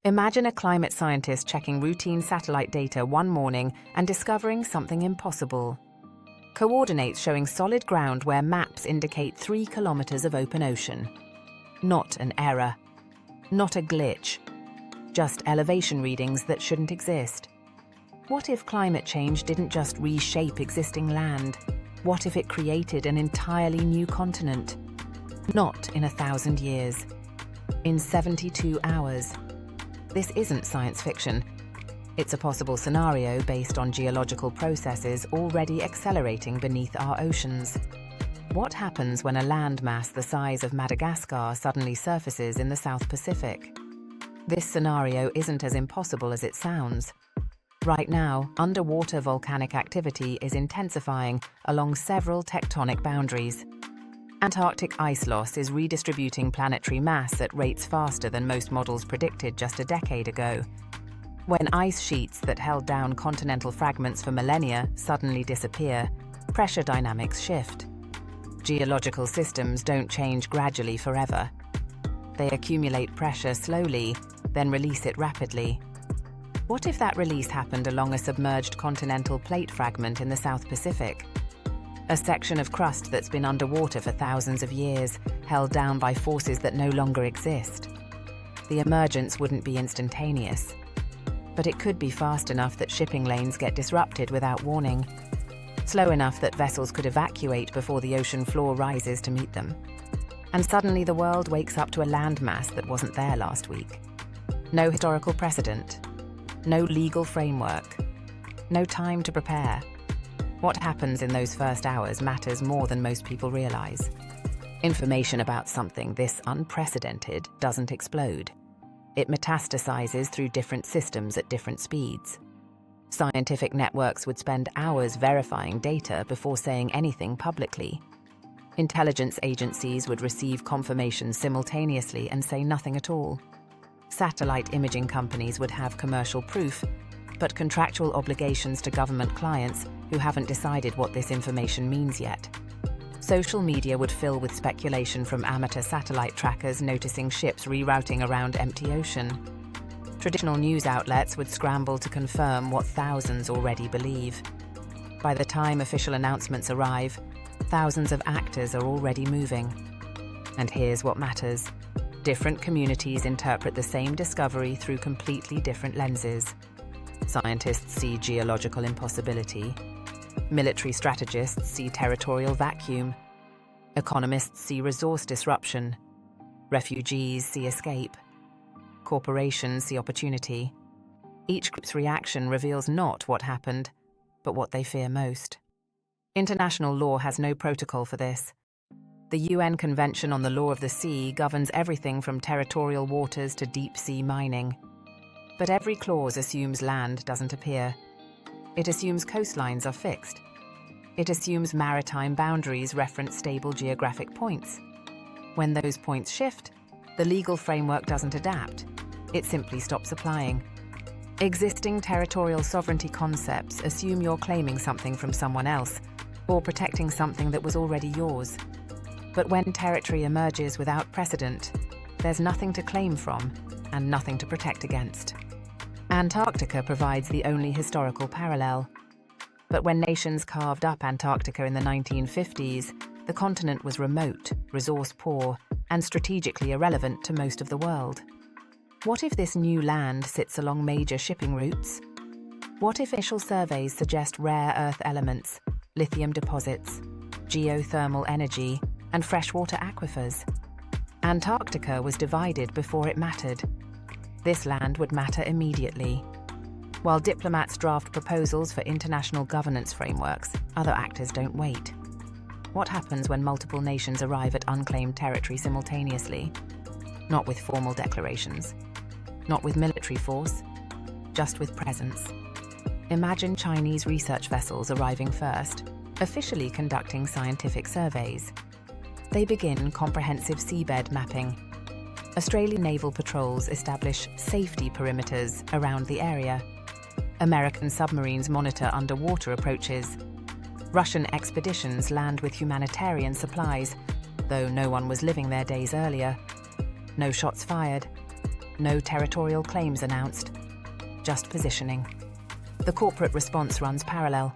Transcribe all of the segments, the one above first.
Imagine a climate scientist checking routine satellite data one morning and discovering something impossible. Coordinates showing solid ground where maps indicate 3 kilometers of open ocean. Not an error. Not a glitch. Just elevation readings that shouldn't exist. What if climate change didn't just reshape existing land? What if it created an entirely new continent? Not in 1,000 years. In 72 hours. This isn't science fiction. It's a possible scenario based on geological processes already accelerating beneath our oceans. What happens when a landmass the size of Madagascar suddenly surfaces in the South Pacific? This scenario isn't as impossible as it sounds. Right now, underwater volcanic activity is intensifying along several tectonic boundaries. Antarctic ice loss is redistributing planetary mass at rates faster than most models predicted just a decade ago. When ice sheets that held down continental fragments for millennia suddenly disappear, pressure dynamics shift. Geological systems don't change gradually forever. They accumulate pressure slowly, then release it rapidly. What if that release happened along a submerged continental plate fragment in the South Pacific? A section of crust that's been underwater for thousands of years, held down by forces that no longer exist. The emergence wouldn't be instantaneous, but it could be fast enough that shipping lanes get disrupted without warning, slow enough that vessels could evacuate before the ocean floor rises to meet them. And suddenly the world wakes up to a landmass that wasn't there last week. No historical precedent, no legal framework, no time to prepare. What happens in those first hours matters more than most people realize. Information about something this unprecedented doesn't explode. It metastasizes through different systems at different speeds. Scientific networks would spend hours verifying data before saying anything publicly. Intelligence agencies would receive confirmation simultaneously and say nothing at all. Satellite imaging companies would have commercial proof, but contractual obligations to government clients who haven't decided what this information means yet. Social media would fill with speculation from amateur satellite trackers noticing ships rerouting around empty ocean. Traditional news outlets would scramble to confirm what thousands already believe. By the time official announcements arrive, thousands of actors are already moving. And here's what matters. Different communities interpret the same discovery through completely different lenses. Scientists see geological impossibility. Military strategists see territorial vacuum. Economists see resource disruption. Refugees see escape. Corporations see opportunity. Each group's reaction reveals not what happened, but what they fear most. International law has no protocol for this. The UN Convention on the Law of the Sea governs everything from territorial waters to deep-sea mining. But every clause assumes land doesn't appear. It assumes coastlines are fixed. It assumes maritime boundaries reference stable geographic points. When those points shift, the legal framework doesn't adapt. It simply stops applying. Existing territorial sovereignty concepts assume you're claiming something from someone else, or protecting something that was already yours. But when territory emerges without precedent, there's nothing to claim from and nothing to protect against. Antarctica provides the only historical parallel. But when nations carved up Antarctica in the 1950s, the continent was remote, resource-poor, and strategically irrelevant to most of the world. What if this new land sits along major shipping routes? What if initial surveys suggest rare earth elements, lithium deposits, geothermal energy, and freshwater aquifers? Antarctica was divided before it mattered. This land would matter immediately. While diplomats draft proposals for international governance frameworks, other actors don't wait. What happens when multiple nations arrive at unclaimed territory simultaneously? Not with formal declarations. Not with military force. Just with presence. Imagine Chinese research vessels arriving first, officially conducting scientific surveys. They begin comprehensive seabed mapping. Australian naval patrols establish safety perimeters around the area. American submarines monitor underwater approaches. Russian expeditions land with humanitarian supplies, though no one was living there days earlier. No shots fired. No territorial claims announced, just positioning. The corporate response runs parallel.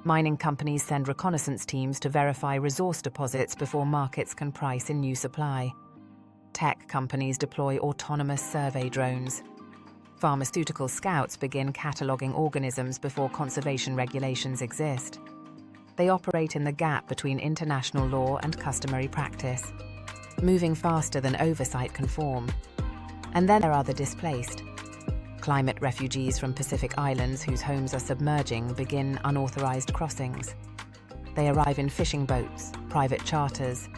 Mining companies send reconnaissance teams to verify resource deposits before markets can price in new supply. Tech companies deploy autonomous survey drones. Pharmaceutical scouts begin cataloguing organisms before conservation regulations exist. They operate in the gap between international law and customary practice, moving faster than oversight can form. And then there are the displaced. Climate refugees from Pacific islands whose homes are submerging begin unauthorized crossings. They arrive in fishing boats, private charters,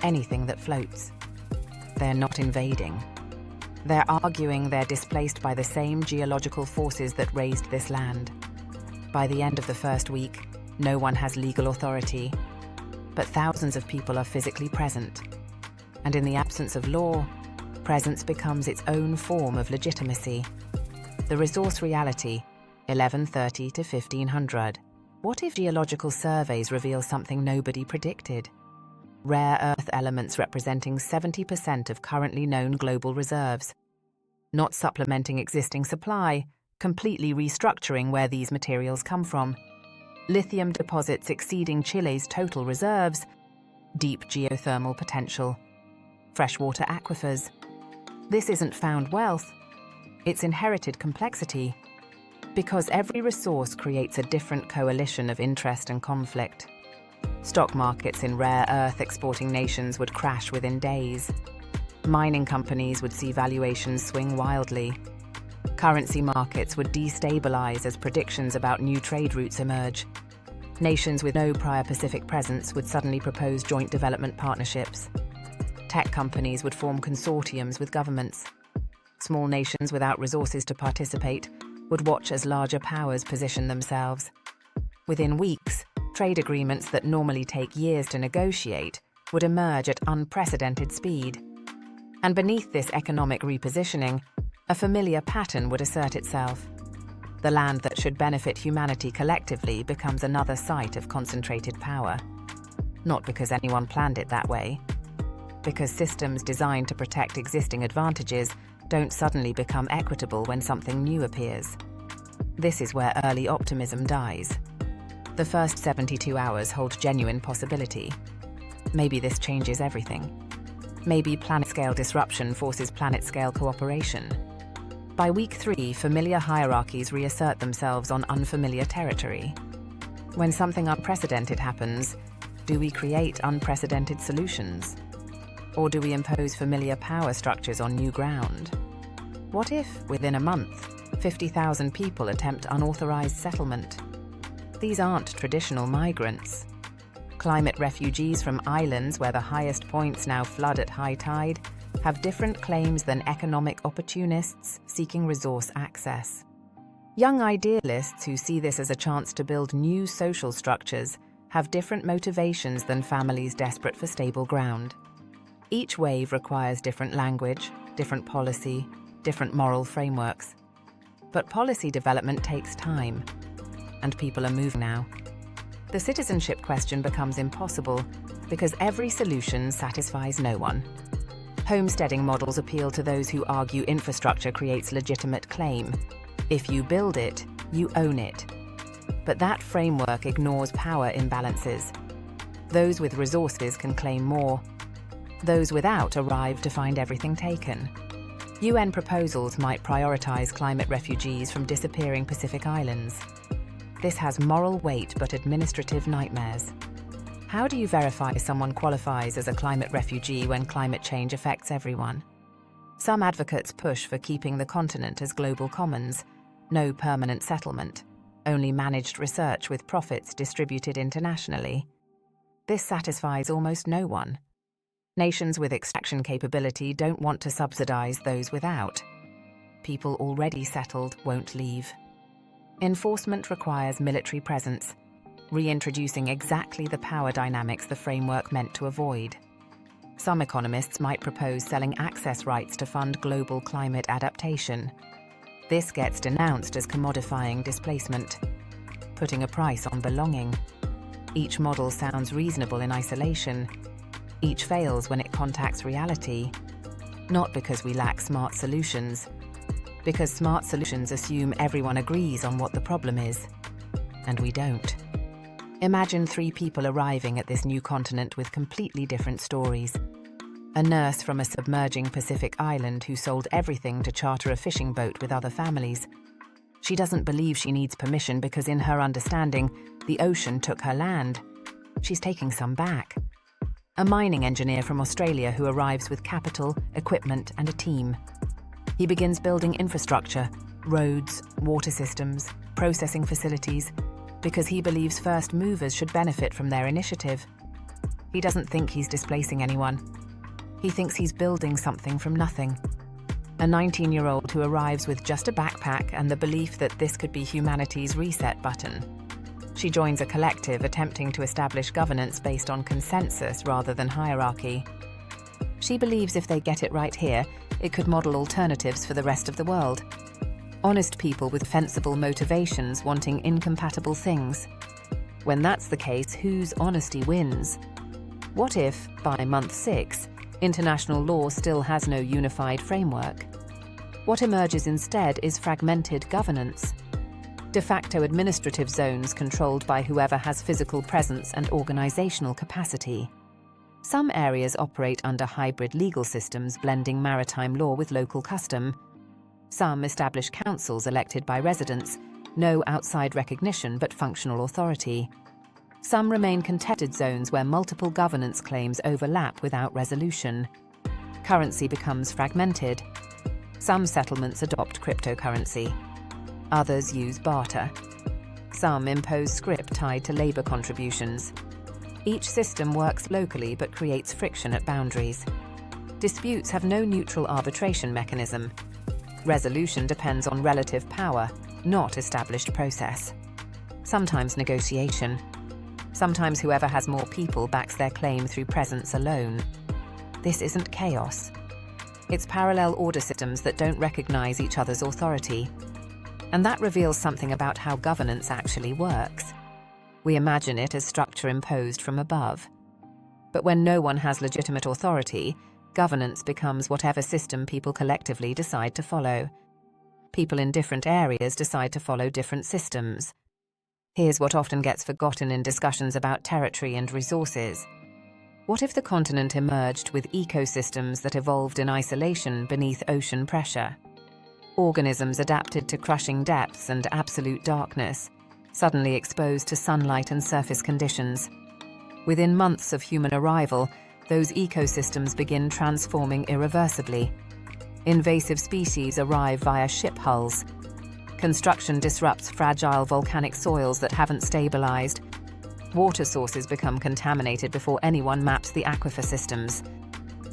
anything that floats. They're not invading. They're arguing they're displaced by the same geological forces that raised this land. By the end of the first week, no one has legal authority, but thousands of people are physically present. And in the absence of law, presence becomes its own form of legitimacy. The resource reality, 1130 to 1500. What if geological surveys reveal something nobody predicted? Rare earth elements representing 70% of currently known global reserves. Not supplementing existing supply, completely restructuring where these materials come from. Lithium deposits exceeding Chile's total reserves. Deep geothermal potential. Freshwater aquifers. This isn't found wealth. It's inherited complexity. Because every resource creates a different coalition of interest and conflict. Stock markets in rare earth exporting nations would crash within days. Mining companies would see valuations swing wildly. Currency markets would destabilize as predictions about new trade routes emerge. Nations with no prior Pacific presence would suddenly propose joint development partnerships. Tech companies would form consortiums with governments. Small nations without resources to participate would watch as larger powers position themselves. Within weeks, trade agreements that normally take years to negotiate would emerge at unprecedented speed. And beneath this economic repositioning, a familiar pattern would assert itself. The land that should benefit humanity collectively becomes another site of concentrated power. Not because anyone planned it that way. Because systems designed to protect existing advantages don't suddenly become equitable when something new appears. This is where early optimism dies. The first 72 hours hold genuine possibility. Maybe this changes everything. Maybe planet-scale disruption forces planet-scale cooperation. By week 3, familiar hierarchies reassert themselves on unfamiliar territory. When something unprecedented happens, do we create unprecedented solutions? Or do we impose familiar power structures on new ground? What if, within a month, 50,000 people attempt unauthorized settlement? These aren't traditional migrants. Climate refugees from islands where the highest points now flood at high tide have different claims than economic opportunists seeking resource access. Young idealists who see this as a chance to build new social structures have different motivations than families desperate for stable ground. Each wave requires different language, different policy, different moral frameworks. But policy development takes time, and people are moving now. The citizenship question becomes impossible because every solution satisfies no one. Homesteading models appeal to those who argue infrastructure creates legitimate claim. If you build it, you own it. But that framework ignores power imbalances. Those with resources can claim more. Those without arrive to find everything taken. UN proposals might prioritize climate refugees from disappearing Pacific islands. This has moral weight but administrative nightmares. How do you verify someone qualifies as a climate refugee when climate change affects everyone? Some advocates push for keeping the continent as global commons, no permanent settlement, only managed research with profits distributed internationally. This satisfies almost no one. Nations with extraction capability don't want to subsidize those without. People already settled won't leave. Enforcement requires military presence, reintroducing exactly the power dynamics the framework meant to avoid. Some economists might propose selling access rights to fund global climate adaptation. This gets denounced as commodifying displacement, putting a price on belonging. Each model sounds reasonable in isolation. Each fails when it contacts reality. Not because we lack smart solutions, because smart solutions assume everyone agrees on what the problem is, and we don't. Imagine 3 people arriving at this new continent with completely different stories. A nurse from a submerging Pacific island who sold everything to charter a fishing boat with other families. She doesn't believe she needs permission because in her understanding, the ocean took her land. She's taking some back. A mining engineer from Australia who arrives with capital, equipment, and a team. He begins building infrastructure, roads, water systems, processing facilities, because he believes first movers should benefit from their initiative. He doesn't think he's displacing anyone. He thinks he's building something from nothing. A 19-year-old who arrives with just a backpack and the belief that this could be humanity's reset button. She joins a collective attempting to establish governance based on consensus rather than hierarchy. She believes if they get it right here, it could model alternatives for the rest of the world. Honest people with defensible motivations wanting incompatible things. When that's the case, whose honesty wins? What if, by month 6, international law still has no unified framework? What emerges instead is fragmented governance. De facto administrative zones controlled by whoever has physical presence and organizational capacity. Some areas operate under hybrid legal systems blending maritime law with local custom. Some establish councils elected by residents, no outside recognition but functional authority. Some remain contested zones where multiple governance claims overlap without resolution. Currency becomes fragmented. Some settlements adopt cryptocurrency. Others use barter. Some impose scrip tied to labor contributions. Each system works locally but creates friction at boundaries. Disputes have no neutral arbitration mechanism. Resolution depends on relative power, not established process. Sometimes negotiation. Sometimes whoever has more people backs their claim through presence alone. This isn't chaos. It's parallel order systems that don't recognize each other's authority. And that reveals something about how governance actually works. We imagine it as structure imposed from above. But when no one has legitimate authority, governance becomes whatever system people collectively decide to follow. People in different areas decide to follow different systems. Here's what often gets forgotten in discussions about territory and resources. What if the continent emerged with ecosystems that evolved in isolation beneath ocean pressure? Organisms adapted to crushing depths and absolute darkness, suddenly exposed to sunlight and surface conditions. Within months of human arrival, those ecosystems begin transforming irreversibly. Invasive species arrive via ship hulls. Construction disrupts fragile volcanic soils that haven't stabilized. Water sources become contaminated before anyone maps the aquifer systems.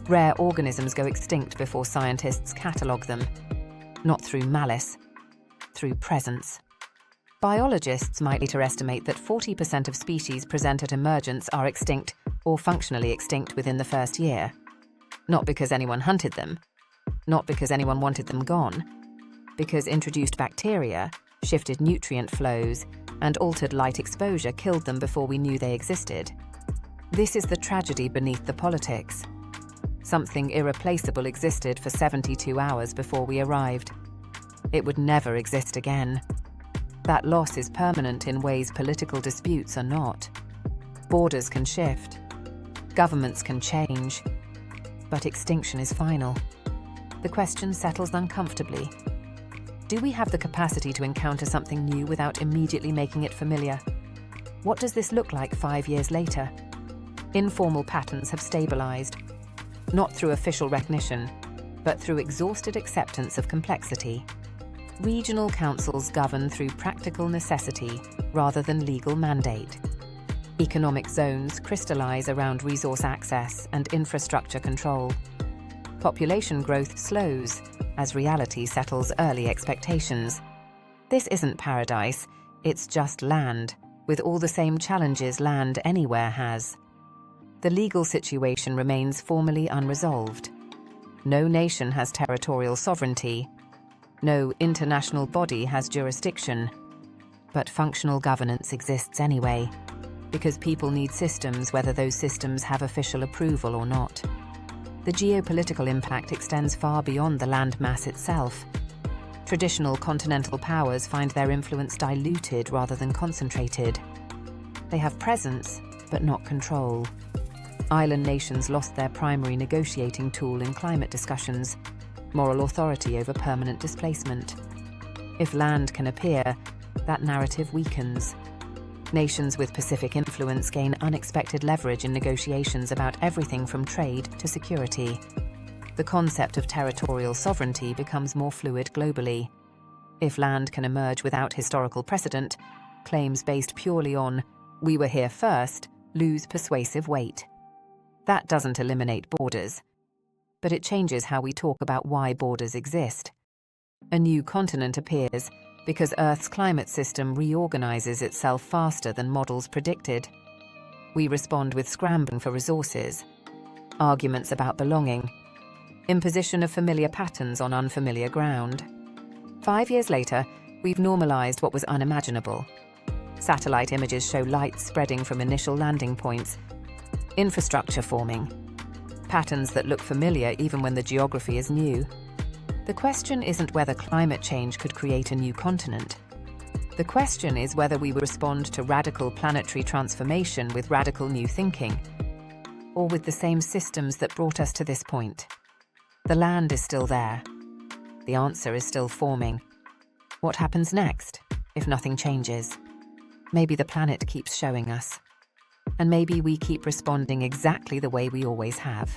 Rare organisms go extinct before scientists catalogue them. Not through malice, through presence. Biologists might later estimate that 40% of species present at emergence are extinct or functionally extinct within the first year. Not because anyone hunted them, not because anyone wanted them gone, because introduced bacteria, shifted nutrient flows, and altered light exposure killed them before we knew they existed. This is the tragedy beneath the politics. Something irreplaceable existed for 72 hours before we arrived. It would never exist again. That loss is permanent in ways political disputes are not. Borders can shift. Governments can change. But extinction is final. The question settles uncomfortably. Do we have the capacity to encounter something new without immediately making it familiar? What does this look like 5 years later? Informal patterns have stabilized, not through official recognition, but through exhausted acceptance of complexity. Regional councils govern through practical necessity rather than legal mandate. Economic zones crystallize around resource access and infrastructure control. Population growth slows as reality settles early expectations. This isn't paradise, it's just land, with all the same challenges land anywhere has. The legal situation remains formally unresolved. No nation has territorial sovereignty. No international body has jurisdiction. But functional governance exists anyway, because people need systems whether those systems have official approval or not. The geopolitical impact extends far beyond the landmass itself. Traditional continental powers find their influence diluted rather than concentrated. They have presence, but not control. Island nations lost their primary negotiating tool in climate discussions: moral authority over permanent displacement. If land can appear, that narrative weakens. Nations with Pacific influence gain unexpected leverage in negotiations about everything from trade to security. The concept of territorial sovereignty becomes more fluid globally. If land can emerge without historical precedent, claims based purely on "we were here first" lose persuasive weight. That doesn't eliminate borders, but it changes how we talk about why borders exist. A new continent appears because Earth's climate system reorganizes itself faster than models predicted. We respond with scrambling for resources, arguments about belonging, imposition of familiar patterns on unfamiliar ground. 5 years later, we've normalized what was unimaginable. Satellite images show light spreading from initial landing points, infrastructure forming, patterns that look familiar even when the geography is new. The question isn't whether climate change could create a new continent. The question is whether we will respond to radical planetary transformation with radical new thinking, or with the same systems that brought us to this point. The land is still there. The answer is still forming. What happens next, if nothing changes? Maybe the planet keeps showing us. And maybe we keep responding exactly the way we always have.